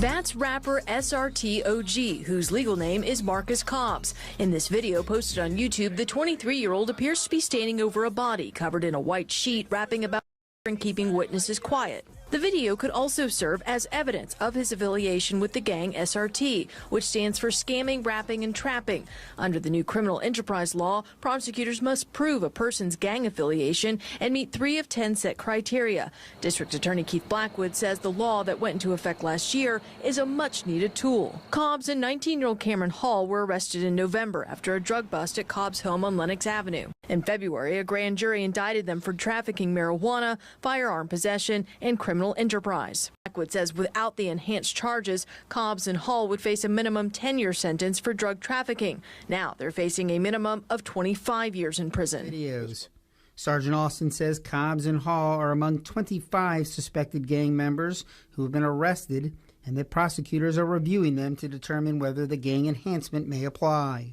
That's rapper SRTOG, whose legal name is Marcus Cobbs. In this video posted on YouTube, the 23-year-old appears to be standing over a body covered in a white sheet, rapping about and keeping witnesses quiet. The video could also serve as evidence of his affiliation with the gang SRT, which stands for scamming, rapping, and trapping. Under the new criminal enterprise law, prosecutors must prove a person's gang affiliation and meet 3 of 10 set criteria. District Attorney Keith Blackwood says the law that went into effect last year is a much-needed tool. Cobbs and 19-year-old Cameron Hall were arrested in November after a drug bust at Cobb's home on Lenox Avenue. In February, a grand jury indicted them for trafficking marijuana, firearm possession, and criminal enterprise. Blackwood says without the enhanced charges, Cobbs and Hall would face a minimum 10-year sentence for drug trafficking. Now they're facing a minimum of 25 years in prison. Videos. Sergeant Austin says Cobbs and Hall are among 25 suspected gang members who have been arrested, and that prosecutors are reviewing them to determine whether the gang enhancement may apply.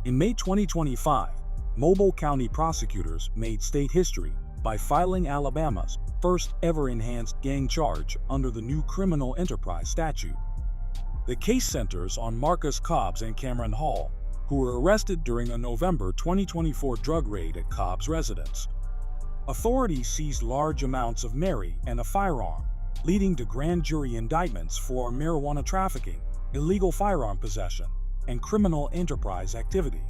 In May 2025, Mobile County prosecutors made state history by filing Alabama's first ever enhanced gang charge under the new criminal enterprise statute. The case centers on Marcus Cobbs and Cameron Hall, who were arrested during a November 2024 drug raid at Cobbs' residence. Authorities seized large amounts of Mary and a firearm, leading to grand jury indictments for marijuana trafficking, illegal firearm possession, and criminal enterprise activity.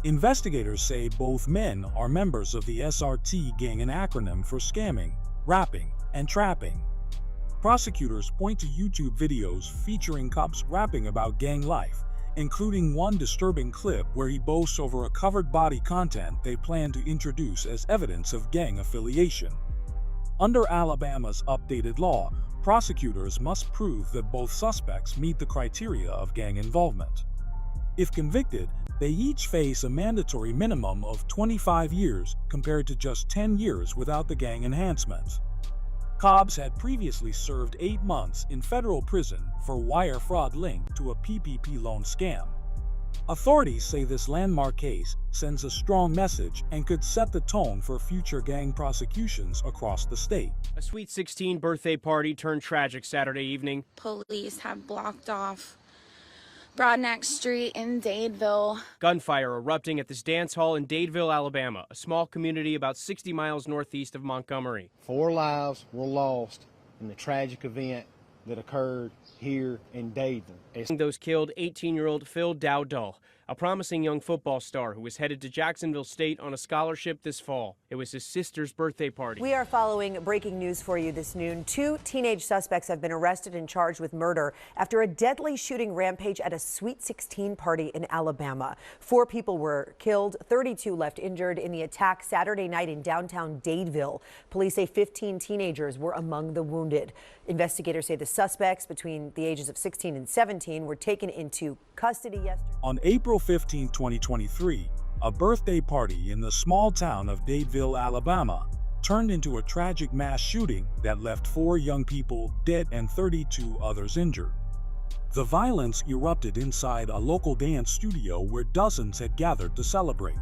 Investigators say both men are members of the SRT gang, an acronym for scamming, rapping, and trapping. Prosecutors point to YouTube videos featuring Cobbs rapping about gang life, including one disturbing clip where he boasts over a covered body, content they plan to introduce as evidence of gang affiliation. Under Alabama's updated law, prosecutors must prove that both suspects meet the criteria of gang involvement. If convicted, they each face a mandatory minimum of 25 years compared to just 10 years without the gang enhancement. Cobbs had previously served 8 months in federal prison for wire fraud linked to a PPP loan scam. Authorities say this landmark case sends a strong message and could set the tone for future gang prosecutions across the state. A Sweet 16 birthday party turned tragic Saturday evening. Police have blocked off Broadneck Street in Dadeville. Gunfire erupting at this dance hall in Dadeville, Alabama, a small community about 60 miles northeast of Montgomery. 4 lives were lost in the tragic event that occurred here in Dadeville. Those killed 18-year-old Phil Dowdall, a promising young football star who was headed to Jacksonville State on a scholarship this fall. It was his sister's birthday party. We are following breaking news for you this noon. 2 teenage suspects have been arrested and charged with murder after a deadly shooting rampage at a Sweet 16 party in Alabama. 4 people were killed, 32 left injured in the attack Saturday night in downtown Dadeville. Police say 15 teenagers were among the wounded. Investigators say the suspects between the ages of 16 and 17 were taken into custody yesterday. On April 15, 2023, a birthday party in the small town of Dadeville, Alabama, turned into a tragic mass shooting that left 4 young people dead and 32 others injured. The violence erupted inside a local dance studio where dozens had gathered to celebrate.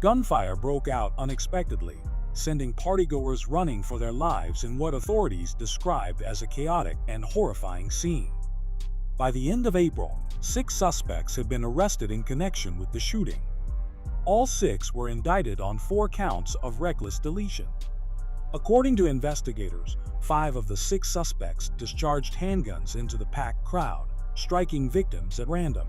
Gunfire broke out unexpectedly, sending partygoers running for their lives in what authorities described as a chaotic and horrifying scene. By the end of April, 6 suspects had been arrested in connection with the shooting. All 6 were indicted on 4 counts of reckless deletion. According to investigators, 5 of the 6 suspects discharged handguns into the packed crowd, striking victims at random.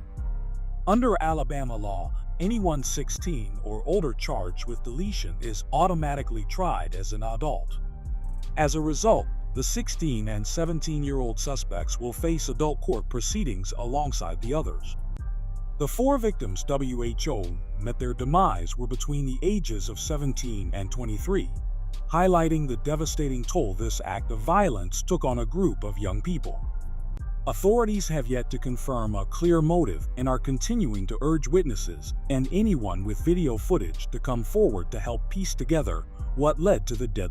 Under Alabama law, anyone 16 or older charged with deletion is automatically tried as an adult. As a result, the 16 and 17-year-old suspects will face adult court proceedings alongside the others. The 4 victims WHO met their demise were between the ages of 17 and 23, highlighting the devastating toll this act of violence took on a group of young people. Authorities have yet to confirm a clear motive and are continuing to urge witnesses and anyone with video footage to come forward to help piece together what led to the death.